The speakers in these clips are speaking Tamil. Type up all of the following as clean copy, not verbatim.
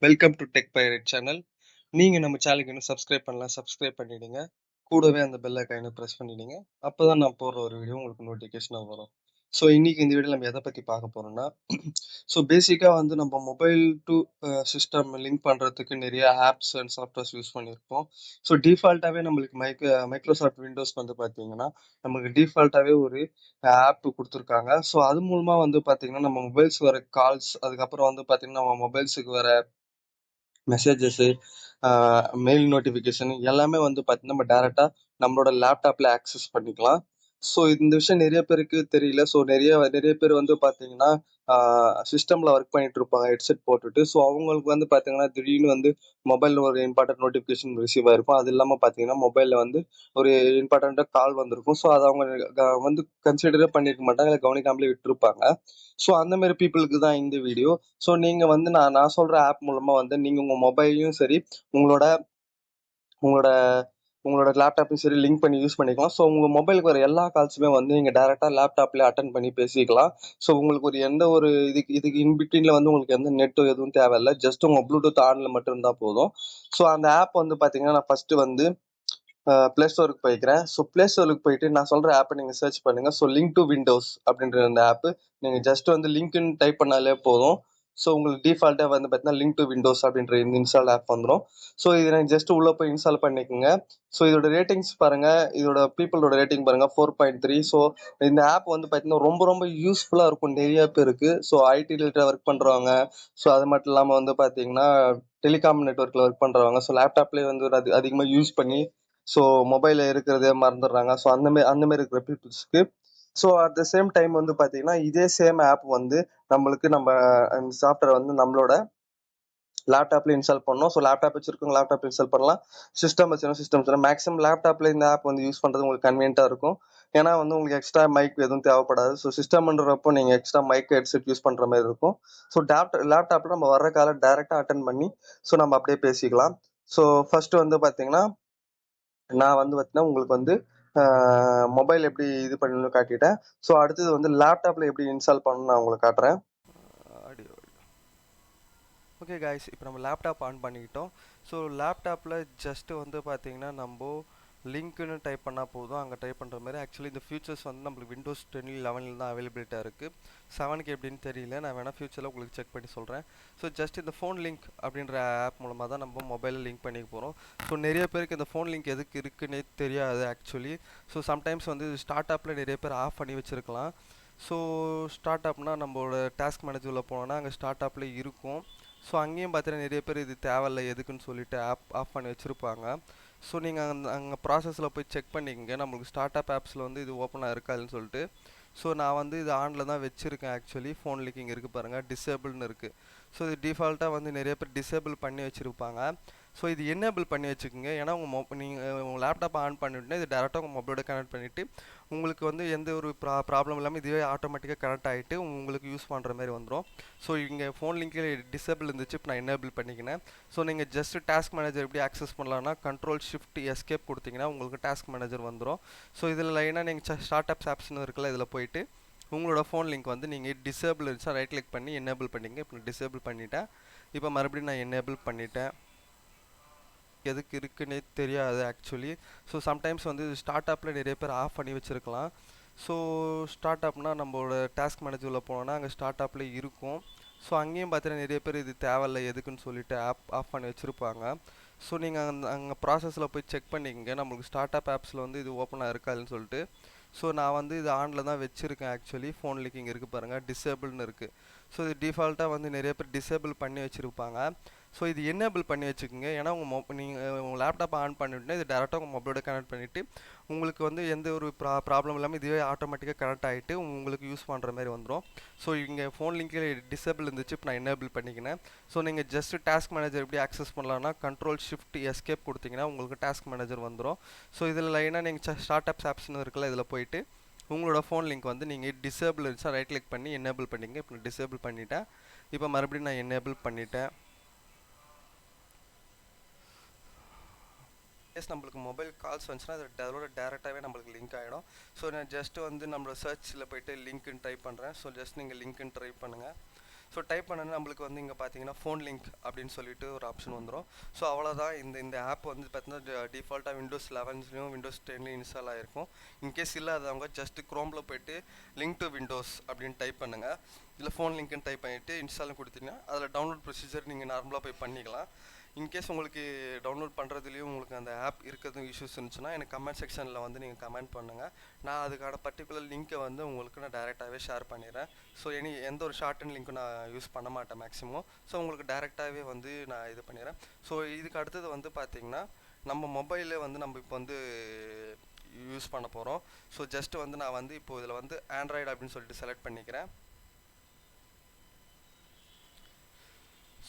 Welcome to tech pirate channel. நீங்க நம்ம சேனலுக்கு இன்னும் சப்ஸ்கிரைப் பண்ணலாம், சப்ஸ்கிரைப் பண்ணிடுங்க. கூடவே அந்த பெல் ஐகானை பிரஸ் பண்ணிடுங்க. அப்பதான் நான் போடுற ஒரு வீடியோ உங்களுக்கு நோட்டிஃபிகேஷனா வரும். ஸோ இன்னைக்கு இந்த வீடியோல நம்ம எதை பத்தி பார்க்க போறோம்னா, ஸோ பேசிக்கா வந்து நம்ம மொபைல் டு சிஸ்டம் லிங்க் பண்றதுக்கு நிறைய ஆப்ஸ் அண்ட் சாஃப்ட்வேர்ஸ் யூஸ் பண்ணியிருப்போம். ஸோ டிஃபால்ட்டாவே நம்மளுக்கு மைக்ரோசாஃப்ட் விண்டோஸ் வந்து பார்த்தீங்கன்னா, நமக்கு டிஃபால்ட்டாவே ஒரு ஆப் கொடுத்துருக்காங்க. ஸோ அது மூலமா வந்து பார்த்தீங்கன்னா, நம்ம மொபைல்ஸ் வர கால்ஸ், அதுக்கப்புறம் வந்து பார்த்தீங்கன்னா, நம்ம மொபைல்ஸுக்கு வர மெசேஜஸ்ஸு, மெயில் நோட்டிஃபிகேஷன் எல்லாமே வந்து பார்த்தீங்கன்னா, நம்ம டைரக்ட்டா நம்மளோட லேப்டாப்ல ஆக்சஸ் பண்ணிக்கலாம். ஸோ இந்த விஷயம் நிறைய பேருக்கு தெரியல. ஸோ நிறைய நிறைய பேர் வந்து பார்த்தீங்கன்னா, சிஸ்டம்ல ஒர்க் பண்ணிட்டு இருப்பாங்க ஹெட்செட் போட்டுட்டு. ஸோ அவங்களுக்கு வந்து பார்த்தீங்கன்னா, திடீர்னு வந்து மொபைல்ல ஒரு இம்பார்ட்டன்ட் நோட்டிஃபிகேஷன் ரிசீவ் ஆயிருக்கும். அது இல்லாம பார்த்தீங்கன்னா, மொபைல்ல வந்து ஒரு இம்பார்ட்டன்ட்டா கால் வந்திருக்கும். ஸோ அத அவங்க வந்து கன்சிடரே பண்ணியிருக்க மாட்டாங்க. இல்ல கவனிக்காமலே விட்டுருப்பாங்க. ஸோ அந்த மாரி பீப்பிளுக்கு தான் இந்த வீடியோ. ஸோ நீங்க வந்து நான் நான் சொல்ற ஆப் மூலமா வந்து நீங்க உங்க மொபைலையும் சரி, உங்களோட உங்களோட உங்களோட லேப்டாப்பையும் சரி லிங்க் பண்ணி யூஸ் பண்ணிக்கலாம். ஸோ உங்க மொபைலுக்கு வர எல்லா கால்ஸுமே வந்து நீங்க டைரக்டா லேப்டாப்ல அட்டெண்ட் பண்ணி பேசிக்கலாம். ஸோ உங்களுக்கு ஒரு எந்த ஒரு இதுக்கு இதுக்கு இன் பிட்வீன்ல வந்து உங்களுக்கு எந்த நெட்டும் எதுவும் தேவையில்ல. ஜஸ்ட் உங்க ப்ளூடூத் ஆன்ல மட்டும் இருந்தா போதும். ஸோ அந்த ஆப் வந்து பாத்தீங்கன்னா, நான் ஃபர்ஸ்ட் வந்து பிளே ஸ்டோருக்கு போய்க்கிறேன். ஸோ பிளே ஸ்டோருக்கு போயிட்டு நான் சொல்ற ஆப்பை நீங்க சர்ச் பண்ணுங்க. ஸோ லிங்க் டு விண்டோஸ் அப்படின்ற அந்த ஆப் நீங்க ஜஸ்ட் வந்து லிங்க்னு டைப் பண்ணாலே போதும். ஸோ உங்களுக்கு டிஃபால்ட்டா வந்து பார்த்தீங்கன்னா லிங்க் டு விண்டோஸ் அப்படின்ற இந்த இன்ஸ்டால் ஆப் வந்துடும். ஸோ இதை நான் ஜஸ்ட் உள்ள போய் இன்ஸ்டால் பண்ணிக்கோங்க. ஸோ இதோட ரேட்டிங்ஸ் பாருங்க, இதோட பீப்புளோட ரேட்டிங் பாருங்க 4.3. ஸோ இந்த ஆப் வந்து பார்த்தீங்கன்னா ரொம்ப ரொம்ப யூஸ்ஃபுல்லா இருக்கும் நிறைய பேருக்கு. ஸோ ஐடி ரிலேட்டட் ஒர்க் பண்றவங்க, ஸோ அது மட்டும் இல்லாம வந்து பார்த்தீங்கன்னா டெலிகாம் நெட்ஒர்க்ல ஒர்க் பண்றவங்க, ஸோ லேப்டாப்லேயே வந்து அதிகமாக யூஸ் பண்ணி ஸோ மொபைல்ல இருக்கிறதே மறந்துடுறாங்க. ஸோ அந்த மாதிரி இருக்கிற பீப்புள்ஸ்க்கு so at the same time வந்து பார்த்தீங்கன்னா இதே சேம் ஆப் வந்து நம்மளுக்கு நம்ம சாஃப்ட்வேர் வந்து நம்மளோட லேப்டாப்ல இன்ஸ்டால் பண்ணணும். ஸோ லேப்டாப் வச்சிருக்கவங்க லேப்டாப் இன்ஸ்டால் பண்ணலாம். சிஸ்டம் வச்சிருக்கோம் சிஸ்டம் வச்சிருக்கோம். மேக்ஸிமம் லேப்டாப்ல இந்த ஆப் வந்து யூஸ் பண்றது உங்களுக்கு கன்வீனியன்ட்டா இருக்கும். ஏன்னா வந்து உங்களுக்கு எக்ஸ்ட்ரா மைக் எதுவும் தேவைப்படாது. ஸோ சிஸ்டம்ன்றப்போ நீங்க எக்ஸ்ட்ரா மைக் ஹெட்செட் யூஸ் பண்ற மாதிரி இருக்கும். ஸோ லேப்டாப்ல நம்ம வர்ற காலை டைரக்டா அட்டன் பண்ணி ஸோ நம்ம அப்படியே பேசிக்கலாம். ஸோ ஃபர்ஸ்ட் வந்து பாத்தீங்கன்னா நான் வந்து பார்த்தீங்கன்னா உங்களுக்கு வந்து மொபைல் எப்படி இது பண்ணணும்னு காட்டிட்டேன். ஸோ அடுத்தது வந்து லேப்டாப்ல எப்படி இன்ஸ்டால் பண்ணணும்னு நான் உங்களுக்கு காட்டுறேன். ஆடியோ. ஓகே காய்ஸ், இப்போ நம்ம லேப்டாப் ஆன் பண்ணிக்கிட்டோம். ஸோ லேப்டாப்பில் ஜஸ்ட்டு வந்து பார்த்தீங்கன்னா நம்ம லிங்க்னு டைப் பண்ணால் போதும். அங்கே டைப் பண்ணுற மாதிரி ஆக்சுவலி இந்த ஃபியூச்சர்ஸ் வந்து நம்மளுக்கு விண்டோஸ் 10 11 தான் அவைலபிலிட்டியாக இருக்குது. 7க்கு எப்படின்னு தெரியல, நான் வேணால் ஃபியூச்சரில் உங்களுக்கு செக் பண்ணி சொல்கிறேன். ஸோ ஜஸ்ட் இந்த ஃபோன் லிங்க் அப்படின்ற ஆப் மூலமாக தான் நம்ம மொபைலில் லிங்க் பண்ணிக்க போகிறோம். ஸோ நிறைய பேருக்கு இந்த ஃபோன் லிங்க் எதுக்கு இருக்குன்னே தெரியாது ஆக்சுவலி. ஸோ சம்டைம்ஸ் வந்து ஸ்டார்ட் அப்பில் நிறைய பேர் ஆஃப் பண்ணி வச்சுருக்கலாம். ஸோ ஸ்டார்ட் அப்னா நம்மளோட டாஸ்க் மேனேஜரில் போனோன்னா அங்கே ஸ்டார்ட் அப்பில் இருக்கும். ஸோ அங்கேயும் பார்த்தீங்கன்னா நிறைய பேர் இது தேவையில்ல எதுக்குன்னு சொல்லிட்டு ஆஃப் பண்ணி வச்சுருப்பாங்க. ஸோ நீங்கள் அங்கே ப்ராசஸில் போய் செக் பண்ணிக்கங்க, நம்மளுக்கு ஸ்டார்ட் அப் ஆப்ஸில் வந்து இது ஓப்பனாக இருக்காதுன்னு சொல்லிட்டு. ஸோ நான் வந்து இது ஆனில் தான் வச்சுருக்கேன் ஆக்சுவலி. ஃபோன் லிங்கிங் இருக்குது பாருங்கள், டிசேபிள்னு இருக்குது. ஸோ இது டிஃபால்ட்டாக வந்து நிறைய பேர் டிசேபிள் பண்ணி வச்சுருப்பாங்க. ஸோ இது என்னேபிள் பண்ணி வச்சுக்கோங்க. ஏன்னா நீங்கள் உங்கள் லேப்டாப் ஆன் பண்ணிவிட்டுனா இது டேரெக்டாக உங்கள் மொபைலோட கனெக்ட் பண்ணிவிட்டு உங்களுக்கு வந்து எந்த ஒரு ப்ராப்ளம் இல்லாமல் இதுவே ஆட்டோமேட்டிக்காக கனெக்ட் ஆகிட்டு உங்களுக்கு யூஸ் பண்ணுற மாதிரி வந்துடும். ஸோ இங்கே ஃபோன் லிங்கில் டிசேபிள் இருந்துச்சு, இப்போ நான் எனேபிள் பண்ணிக்கினேன். ஸோ நீங்கள் ஜஸ்ட் டாஸ்க் மேனேஜர் எப்படி ஆக்சஸ் பண்ணலாம்னா கண்ட்ரோல் ஷிஃப்ட் எஸ்கேப் கொடுத்தீங்கன்னா உங்களுக்கு டாஸ்க் மேனேஜர் வந்துடும். ஸோ இதில் லைனாக நீங்கள் ஸ்டார்ட் அப்ஸ் ஆப்ஸ்னு இருக்குல்ல, இதில் போயிட்டு உங்களோட ஃபோன் லிங்க் வந்து நீங்கள் டிசேபிள் இருந்துச்சா ரைட் கிளிக் பண்ணி எனேபிள் பண்ணிங்க. இப்போ டிசேபிள் பண்ணிவிட்டேன். இப்போ மறுபடியும் நான் எனேபிள் பண்ணிட்டேன். எதுக்கு இருக்குன்னே தெரியாது ஆக்சுவலி. ஸோ சம்டைம்ஸ் வந்து ஸ்டார்ட் அப்பில் நிறைய பேர் ஆஃப் பண்ணி வச்சுருக்கலாம். ஸோ ஸ்டார்ட் அப்னா நம்மளோட டாஸ்க் மேனேஜரில் போனோன்னா அங்கே ஸ்டார்ட் அப்பில் இருக்கும். ஸோ அங்கேயும் பார்த்தீங்கன்னா நிறைய பேர் இது தேவையில்ல எதுக்குன்னு சொல்லிட்டு ஆஃப் பண்ணி வச்சுருப்பாங்க. ஸோ நீங்கள் அங்கே ப்ராசஸில் போய் செக் பண்ணிக்கங்க, நம்மளுக்கு ஸ்டார்ட் அப் ஆப்ஸில் வந்து இது ஓப்பனாக இருக்காதுன்னு சொல்லிட்டு. ஸோ நான் வந்து இது ஆனில் தான் வச்சுருக்கேன் ஆக்சுவலி. ஃபோன் லிங்கிங் இருக்குது பாருங்கள், டிசேபிள்னு இருக்குது. ஸோ இது டிஃபால்ட்டாக வந்து நிறைய பேர் டிசேபிள் பண்ணி வச்சுருப்பாங்க. ஸோ இது எனேபிள் பண்ணி வச்சுக்கோங்க. ஏன்னா நீங்கள் உங்கள் லேப்டாப் ஆன் பண்ணிவிட்டுனா இது டேரெக்டாக உங்கள் மொபைலோட கனெக்ட் பண்ணிவிட்டு உங்களுக்கு வந்து எந்த ஒரு ப்ராப்ளம் இல்லாமல் இதுவே ஆட்டோமேட்டிக்காக கனெக்ட் ஆகிட்டு உங்களுக்கு யூஸ் பண்ணுற மாதிரி வந்துடும். ஸோ இங்கே ஃபோன் லிங்கில் டிசேபிள் இருந்துச்சு, இப்போ நான் எனேபிள் பண்ணிக்கினேன். ஸோ நீங்கள் ஜஸ்ட் டாஸ்க் மேனேஜர் எப்படி ஆக்சஸ் பண்ணலாம்னா கண்ட்ரோல் ஷிஃப்ட் எஸ்கேப் கொடுத்தீங்கன்னா உங்களுக்கு டாஸ்க் மேனேஜர் வந்துடும். ஸோ இதில் லைனாக நீங்கள் ஸ்டார்ட் அப்ஸ் ஆப்ஸ்னு இருக்குல்ல, இதில் போயிட்டு உங்களோட ஃபோன் லிங்க் வந்து நீங்கள் டிசேபிள் இருந்துச்சா ரைட் கிளிக் பண்ணி எனேபிள் பண்ணிங்க. இப்போ டிசேபிள் பண்ணிவிட்டேன். இப்போ மறுபடியும் நான் எனேபிள் பண்ணிட்டேன். நம்மளுக்கு மொபைல் கால்ஸ் வந்துச்சுன்னா அதோட டேரெக்டாகவே நம்மளுக்கு லிங்க் ஆகிடும். ஸோ நான் ஜஸ்ட் வந்து நம்மளோட சர்ச்சில் போய்ட்டு லிங்க்னு டைப் பண்ணுறேன். ஸோ ஜஸ்ட் நீங்கள் லிங்க்னு டைப் பண்ணுங்கள். ஸோ டைப் பண்ணனா நம்மளுக்கு வந்து இங்கே பார்த்தீங்கன்னா ஃபோன் லிங்க் அப்படின்னு சொல்லிட்டு ஒரு ஆப்ஷன் வந்துடும். ஸோ அவ்வளோதான். இந்த ஆப் வந்து பார்த்தீங்கன்னா டிஃபால்ட்டாக விண்டோஸ் 11லையும் விண்டோஸ் 10லையும் இன்ஸ்டால் ஆகிருக்கும். இன்கேஸ் இல்லாதவங்க ஜஸ்ட் க்ரோமில் போய்ட்டு லிங்க் டு விண்டோஸ் அப்படின்னு டைப் பண்ணுங்கள். இல்லை ஃபோன் லிங்க்னு டைப் பண்ணிவிட்டு இன்ஸ்டாலும் கொடுத்தீங்கன்னா அதில் டவுன்லோட் ப்ரொசீஜர் நீங்கள் நார்மலாக போய் பண்ணிக்கலாம். இன்கேஸ் உங்களுக்கு டவுன்லோட் பண்ணுறதுலேயும் உங்களுக்கு அந்த ஆப் இருக்கிறது இஷ்யூஸ் இருந்துச்சுன்னா எனக்கு கமெண்ட் செக்ஷனில் வந்து நீங்கள் கமெண்ட் பண்ணுங்கள். நான் அதுக்கான பர்டிகுலர் லிங்க்கை வந்து உங்களுக்கு நான் டேரெக்டாகவே ஷேர் பண்ணிடுறேன். ஸோ எந்த ஒரு ஷார்ட் அண்ட் லிங்க்கும் நான் யூஸ் பண்ண மாட்டேன் மேக்ஸிமம். ஸோ உங்களுக்கு டேரெக்டாகவே வந்து நான் இது பண்ணிடுறேன். ஸோ இதுக்கு அடுத்தது வந்து பார்த்திங்கன்னா நம்ம மொபைலில் வந்து நம்ம இப்போ வந்து யூஸ் பண்ண போகிறோம். ஸோ ஜஸ்ட்டு வந்து நான் வந்து இப்போ இதில் வந்து ஆண்ட்ராய்டு அப்படின்னு சொல்லிட்டு செலக்ட் பண்ணிக்கிறேன்.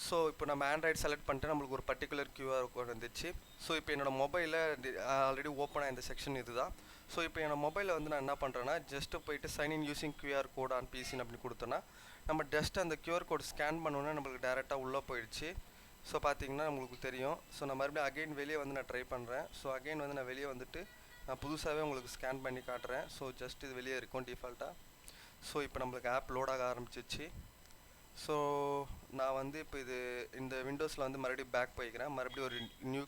ஸோ இப்போ நம்ம ஆண்ட்ராய்டு செலக்ட் பண்ணிட்டு நம்மளுக்கு ஒரு பர்டிகுலர் QR கோட் வந்துச்சு. ஸோ இப்போ என்னோடய மொபைலில் ஆல்ரெடி ஓப்பனாக இந்த செக்ஷன் இது தான். ஸோ இப்போ என்னோடய மொபைலில் வந்து நான் என்ன பண்ணுறேன்னா ஜஸ்ட்டு போயிட்டு sign in using QR code on பிசின்னு அப்படி கொடுத்தோன்னா நம்ம ஜஸ்ட் அந்த QR கோட் ஸ்கேன் பண்ணோன்னா நம்மளுக்கு டேரெக்டாக உள்ளே போயிடுச்சு. ஸோ பார்த்தீங்கன்னா நம்மளுக்கு தெரியும். ஸோ நான் மறுபடியும் அகைன் வெளியே வந்து நான் ட்ரை பண்ணுறேன். ஸோ அகைன் வந்து நான் வெளியே வந்துட்டு நான் புதுசாகவே உங்களுக்கு ஸ்கேன் பண்ணி காட்டுறேன். ஸோ ஜஸ்ட் இது வெளியே இருக்கும் டிஃபால்ட்டாக. ஸோ இப்போ நம்மளுக்கு ஆப் லோடாக ஆரம்பிச்சிச்சு. ஸோ நான் வந்து இப்போ இந்த விண்டோஸில் வந்து மறுபடியும் பேக் போய்க்கிறேன். மறுபடியும் ஒரு new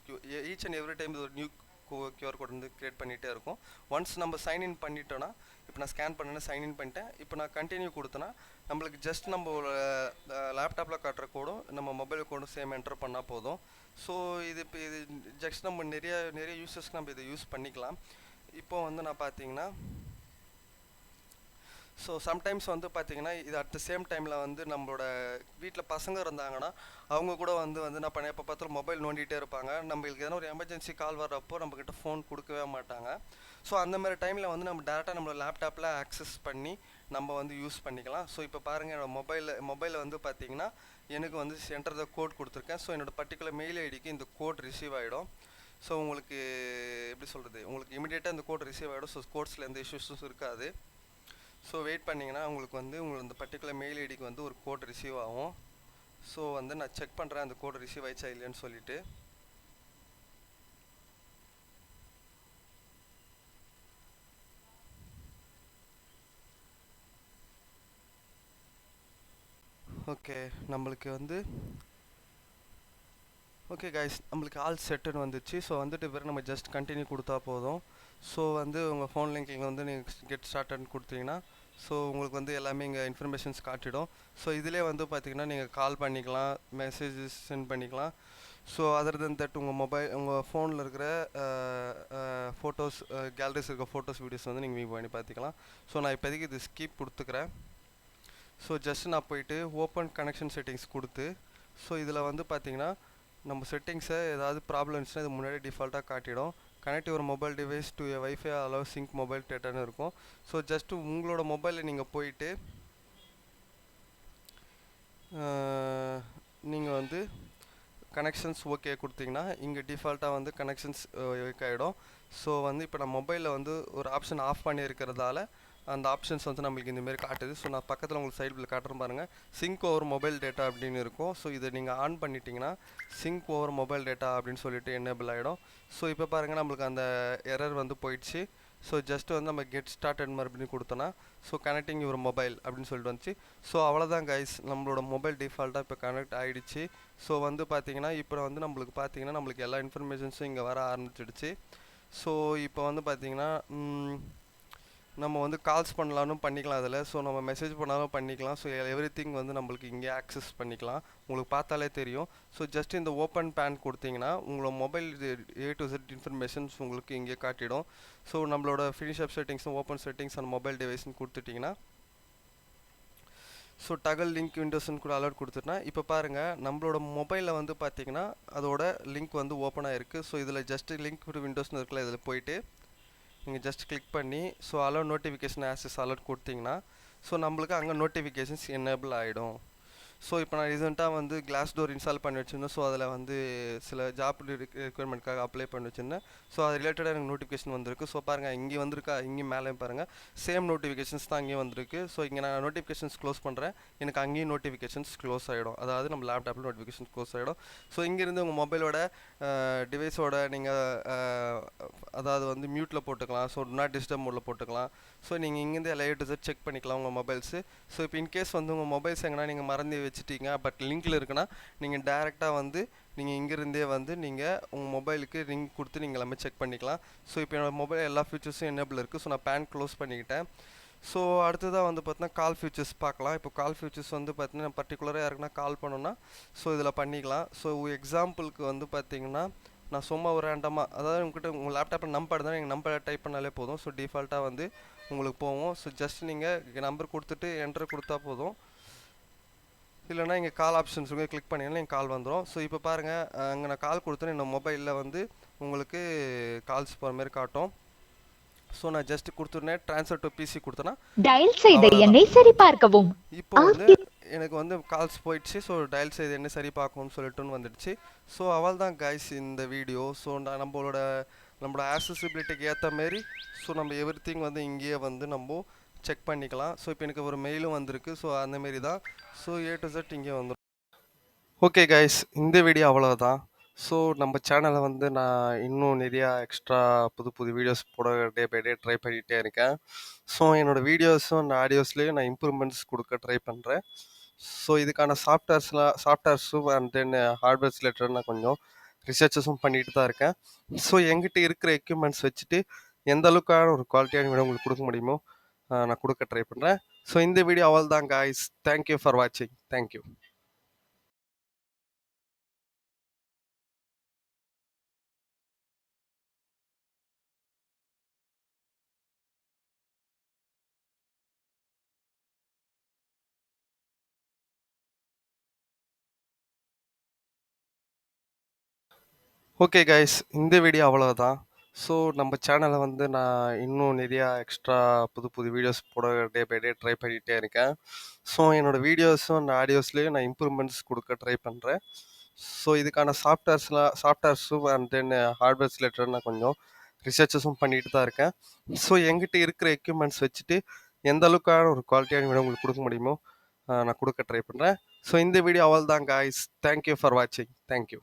each and every time ஒரு நியூ QR கோட் வந்து க்ரியேட் பண்ணிகிட்டே இருக்கும். ஒன்ஸ் நம்ம சைன்இன் பண்ணிட்டோன்னா இப்போ நான் ஸ்கேன் பண்ணேன்னா சைன்இன் பண்ணிட்டேன். இப்போ நான் கண்டினியூ கொடுத்தேன்னா நம்மளுக்கு ஜஸ்ட் நம்ம லேப்டாப்பில் காட்டுற கோடும் நம்ம மொபைல் கோடும் சேம் என்டர் பண்ணால் போதும். ஸோ இது ஜஸ்ட் நம்ம நிறைய யூசர்ஸ்க்கு நம்ம இதை யூஸ் பண்ணிக்கலாம். இப்போ வந்து நான் பார்த்தீங்கன்னா ஸோ சம்டைம்ஸ் வந்து பார்த்திங்கன்னா இது அட் த சேம் டைமில் வந்து நம்மளோட வீட்டில் பசங்க இருந்தாங்கன்னா அவங்க கூட வந்து நான் பண்ண எப்போ பார்த்தாலும் மொபைல் நோண்டிகிட்டே இருப்பாங்க. நம்மளுக்கு எதனா ஒரு எமர்ஜென்சி கால் வர்றப்போ நம்மக்கிட்ட ஃபோன் கொடுக்கவே மாட்டாங்க. ஸோ அந்த மாதிரி டைமில் வந்து நம்ம டேரெக்டாக நம்மளோட லேப்டாப்பில் ஆக்சஸ் பண்ணி நம்ம வந்து யூஸ் பண்ணிக்கலாம். ஸோ இப்போ பாருங்கள் என்னோடய மொபைலில் வந்து பார்த்திங்கன்னா எனக்கு வந்து சென்டர் த கோட் கொடுத்துருக்கேன். ஸோ என்னோடய பர்டிகுலர் மெயில் ஐடிக்கு இந்த கோட் ரிசீவ் ஆகிடும். ஸோ உங்களுக்கு எப்படி சொல்கிறது, உங்களுக்கு இமீடியட்டாக இந்த கோட் ரிசீவ் ஆகிடும். ஸோ கோட்ஸில் எந்த இஷ்யூஸும் இருக்காது. ஸோ வெயிட் பண்ணிங்கன்னா உங்களுக்கு வந்து இந்த பர்டிகுலர் மெயில் ஐடிக்கு வந்து ஒரு கோட் ரிசீவ் ஆகும். ஸோ வந்து நான் செக் பண்ணுறேன் அந்த கோட் ரிசீவ் ஆயிடுச்சா இல்லைன்னு சொல்லிட்டு. ஓகே ஓகே கைஸ், நம்மளுக்கு ஆல் செட்டுன்னு வந்துச்சு. ஸோ வந்துட்டு பிறகு நம்ம ஜஸ்ட் கண்டினியூ கொடுத்தா போதும். ஸோ வந்து உங்கள் ஃபோன் லிங்கில் வந்து நீங்கள் கெட் ஸ்டார்ட்னு கொடுத்தீங்கன்னா ஸோ உங்களுக்கு வந்து எல்லாமே இங்கே இன்ஃபர்மேஷன்ஸ் காட்டிடும். ஸோ இதிலே வந்து பார்த்திங்கன்னா நீங்கள் கால் பண்ணிக்கலாம், மெசேஜஸ் சென்ட் பண்ணிக்கலாம். ஸோ அதர் தென் தட் உங்கள் ஃபோனில் இருக்கிற ஃபோட்டோஸ் கேலரிஸ் இருக்க ஃபோட்டோஸ் வீடியோஸ் வந்து நீங்கள் வியூ பண்ணி பார்த்துக்கலாம். ஸோ நான் இப்போதைக்கு இது ஸ்கிப் கொடுத்துக்கிறேன். ஸோ ஜஸ்ட் நான் போயிட்டு ஓப்பன் கனெக்ஷன் செட்டிங்ஸ் கொடுத்து ஸோ இதில் வந்து பார்த்திங்கன்னா நம்ம செட்டிங்ஸை ஏதாவது ப்ராப்ளம் இருந்துச்சுன்னா இது முன்னாடி டிஃபால்ட்டாக காட்டிடும். Connect your mobile device to a wifi allow sync mobile டேட்டான்னு இருக்கும். ஸோ ஜஸ்ட்டு உங்களோட மொபைலில் நீங்கள் போயிட்டு நீங்கள் வந்து கனெக்ஷன்ஸ் ஓகே கொடுத்தீங்கன்னா இங்கே டிஃபால்ட்டாக வந்து கனெக்ஷன்ஸ் ஒர்க் ஆகிடும். ஸோ வந்து இப்போ நான் மொபைலில் வந்து ஒரு ஆப்ஷன் ஆஃப் பண்ணியிருக்கிறதால அந்த ஆப்ஷன்ஸ் வந்து நம்மளுக்கு இந்தமாரி காட்டுது. ஸோ நான் பக்கத்தில் உங்களுக்கு சைடில் காட்டுறேன் பாருங்கள், சிங்க் ஓவர் மொபைல் டேட்டா அப்படின்னு இருக்கும். ஸோ இதை நீங்கள் ஆன் பண்ணிட்டீங்கன்னா சிங்க் ஓவர் மொபைல் டேட்டா அப்படின்னு சொல்லிட்டு எனேபிள் ஆகிடும். ஸோ இப்போ பாருங்கள் நம்மளுக்கு அந்த எரர் வந்து போயிடுச்சு. ஸோ ஜஸ்ட்டு வந்து நம்ம கெட் ஸ்டார்டட் மறுபடியும் கொடுத்தோன்னா ஸோ கனெக்டிங் யுவர் மொபைல் அப்படின்னு சொல்லிட்டு வந்துச்சு. ஸோ அவ்வளோதான் கைஸ், நம்மளோட மொபைல் டிஃபால்ட்டாக இப்போ கனெக்ட் ஆகிடுச்சு. ஸோ வந்து பார்த்திங்கன்னா இப்போ வந்து நம்மளுக்கு எல்லா இன்ஃபர்மேஷன்ஸும் இங்கே வர ஆரம்பிச்சிடுச்சு. ஸோ இப்போ வந்து பார்த்திங்கன்னா நம்ம வந்து கால்ஸ் பண்ணலான்னு பண்ணிக்கலாம் அதில். ஸோ நம்ம மெசேஜ் பண்ணாலும் பண்ணிக்கலாம். ஸோ எவ்ரிதிங் வந்து நம்மளுக்கு இங்கே ஆக்சஸ் பண்ணிக்கலாம். உங்களுக்கு பார்த்தாலே தெரியும். ஸோ ஜஸ்ட் இந்த ஓப்பன் பேன் கொடுத்தீங்கன்னா உங்களோட mobile A to Z informations உங்களுக்கு இங்கே காட்டிடும். ஸோ நம்மளோட ஃபினிஷ் அப் செட்டிங்ஸும் ஓப்பன் செட்டிங்ஸ் அண்ட் மொபைல் டிவைஸ்னு கொடுத்துட்டிங்கன்னா ஸோ டகல் லிங்க் விண்டோஸ்ன்னு கூட அலர்ட் கொடுத்துட்டா இப்போ பாருங்கள் நம்மளோட மொபைலில் வந்து பார்த்திங்கன்னா அதோட லிங்க் வந்து ஓப்பனாக இருக்குது. ஸோ இதில் ஜஸ்ட்டு லிங்க் டு விண்டோஸ்னு இருக்குல்ல, இதில் போயிட்டு நீங்கள் ஜஸ்ட் கிளிக் பண்ணி so alert notification access alert கொடுத்தீங்கன்னா ஸோ நம்மளுக்கு அங்கே நோட்டிஃபிகேஷன்ஸ் எனேபிள் ஆகிடும். ஸோ இப்போ நான் ரீசெண்டாக வந்து கிளாஸ் டோர் இன்ஸ்டால் பண்ணி வச்சுருந்தேன். ஸோ அதில் வந்து சில ஜாப் ரெக்குயர்மெண்ட்காக அப்ளை பண்ணி வச்சுருந்தேன். ஸோ அது ரிலேட்டடாக எனக்கு நோட்டிஃபிகேஷன் வந்திருக்கு. ஸோ பாருங்கள் இங்கே வந்திருக்கா, இங்கேயும் மேலே பாருங்கள் சேம் நோட்டிஃபிகேஷன்ஸ் தான் அங்கேயும் வந்திருக்கு. ஸோ இங்கே நான் நோட்டிஃபிகேஷன்ஸ் க்ளோஸ் பண்ணுறேன், எனக்கு அங்கேயும் நோட்டிஃபிகேஷன்ஸ் க்ளோஸ் ஆகிடும். அதாவது நம்ம லேப்டாப்பில் நோட்டிஃபிகேஷன்ஸ் க்ளோஸ் ஆகிடும். ஸோ இங்கேருந்து உங்கள் மொபைலோட டிவைஸோட நீங்கள் அதாவது வந்து மியூட்டில் போட்டுக்கலாம். ஸோ நாட் டிஸ்டர்ப் மோடில் போட்டுக்கலாம். ஸோ நீங்கள் இங்கேருந்து எல்லா டு செட் செக் பண்ணிக்கலாம் உங்கள் மொபைல்ஸு. ஸோ இப்போ இன்கேஸ் வந்து உங்கள் மொபைல்ஸ் எங்கன்னா நீங்கள் மறந்து வச்சுட்டீங்க, பட் லிங்க்கில் இருக்குன்னா நீங்கள் டேரெக்டாக வந்து நீங்கள் இங்கேருந்தே வந்து நீங்கள் உங்கள் மொபைலுக்கு ரிங் கொடுத்து நீங்கள் எல்லாமே செக் பண்ணிக்கலாம். ஸோ இப்போ என்னோடய மொபைல் எல்லா ஃபீச்சர்ஸும் எனேபிள் இருக்குது. ஸோ நான் பேன் க்ளோஸ் பண்ணிக்கிட்டேன். ஸோ அடுத்ததாக வந்து பார்த்தீங்கன்னா கால் ஃபியூச்சர்ஸ் பார்க்கலாம். இப்போ கால் ஃபியூச்சர்ஸ் வந்து பார்த்தீங்கன்னா பர்டிகுலராக யாருக்குன்னா கால் பண்ணோன்னா ஸோ இதில் பண்ணிக்கலாம். ஸோ எக்ஸாம்பிளுக்கு வந்து பார்த்தீங்கன்னா நான் சும்மா ஒரு ரேண்டமாக, அதாவது உங்கள்கிட்ட உங்கள் லேப்டாப்பில் நம்பர் தான் நீங்கள் நம்பரை டைப் பண்ணாலே போதும். ஸோ டிஃபால்ட்டாக வந்து உங்களுக்கு போவோம். ஸோ ஜஸ்ட் நீங்கள் நம்பர் கொடுத்துட்டு என்டர் கொடுத்தா போதும். இல்லைனா இங்கே கால் ஆப்ஷன்ஸ் கிளிக் பண்ணிங்கன்னா எங்கள் கால் வந்துடும். ஸோ இப்போ பாருங்கள் அங்கே நான் கால் கொடுத்தேன், என்னோட மொபைலில் வந்து உங்களுக்கு கால்ஸ் போகிற மாதிரி காட்டும். ஸோ நான் ஜஸ்ட் கொடுத்துருந்தேன் ட்ரான்ஸ்ஃபர் டு பிசி கொடுத்தேன்னா டயல் செய்த எண்ணை சரி பார்க்கவும். இப்போ வந்து எனக்கு வந்து கால்ஸ் போயிடுச்சு. ஸோ டயல் செய்த எண்ணை சரி பார்க்கணும்னு சொல்லிட்டுன்னு வந்துடுச்சு. ஸோ அவள் தான் கைஸ் இந்த வீடியோ. ஸோ நம்மளோட ஆக்சசிபிலிட்டிக்கு ஏற்ற மாரி ஸோ நம்ம எவ்ரி திங் வந்து இங்கேயே வந்து நம்ம செக் பண்ணிக்கலாம். ஸோ இப்போ எனக்கு ஒரு மெயிலும் வந்திருக்கு. ஸோ அந்தமாரி தான். ஸோ A to Z இங்கே வந்துடும். ஓகே கைஸ், இந்த வீடியோ அவ்வளோதான். ஸோ நம்ம சேனலை வந்து நான் இன்னும் நிறையா எக்ஸ்ட்ரா புது வீடியோஸ் போட டே பை டே ட்ரை பண்ணிகிட்டே இருக்கேன். ஸோ என்னோடய வீடியோஸும் அந்த ஆடியோஸ்லேயும் நான் இம்ப்ரூவ்மெண்ட்ஸ் கொடுக்க ட்ரை பண்ணுறேன். ஸோ இதுக்கான சாஃப்ட்வேர்ஸும் அண்ட் தென் ஹார்ட்வேர்ஸ் ரிலேட்டட் நான் கொஞ்சம் ரிசர்ச்சஸும் பண்ணிட்டு தான் இருக்கேன். ஸோ என்கிட்ட இருக்கிற எக்யூப்மெண்ட்ஸ் வச்சுட்டு எந்த அளவுக்கான ஒரு குவாலிட்டியான வீடியோ உங்களுக்கு கொடுக்க முடியுமோ நான் கொடுக்க ட்ரை பண்ணுறேன். ஸோ இந்த வீடியோ அவள் தான் கைஸ். தேங்க்யூ ஃபார் வாட்சிங். தேங்க்யூ. ஓகே கைஸ், இந்த வீடியோ அவ்வளோதான். ஸோ நம்ம சேனலை வந்து நான் இன்னும் நிறையா எக்ஸ்ட்ரா புது வீடியோஸ் போட டே பை டே ட்ரை பண்ணிகிட்டே இருக்கேன். ஸோ என்னோடய வீடியோஸும் அந்த ஆடியோஸ்லேயும் நான் இம்ப்ரூவ்மெண்ட்ஸ் கொடுக்க ட்ரை பண்ணுறேன். ஸோ இதுக்கான சாஃப்ட்வேர்ஸும் அண்ட் தென் ஹார்ட்வேர்ஸ் ரிலேட்டட் நான் கொஞ்சம் ரிசர்ச்சஸும் பண்ணிட்டு தான் இருக்கேன். ஸோ என்கிட்ட இருக்கிற எக்யூப்மெண்ட்ஸ் வச்சுட்டு எந்த அளவுக்கான ஒரு குவாலிட்டியான வீடியோ உங்களுக்கு கொடுக்க முடியுமோ நான் கொடுக்க ட்ரை பண்ணுறேன். ஸோ இந்த வீடியோ அவள் தான் கைஸ். தேங்க்யூ ஃபார் வாட்சிங். தேங்க்யூ.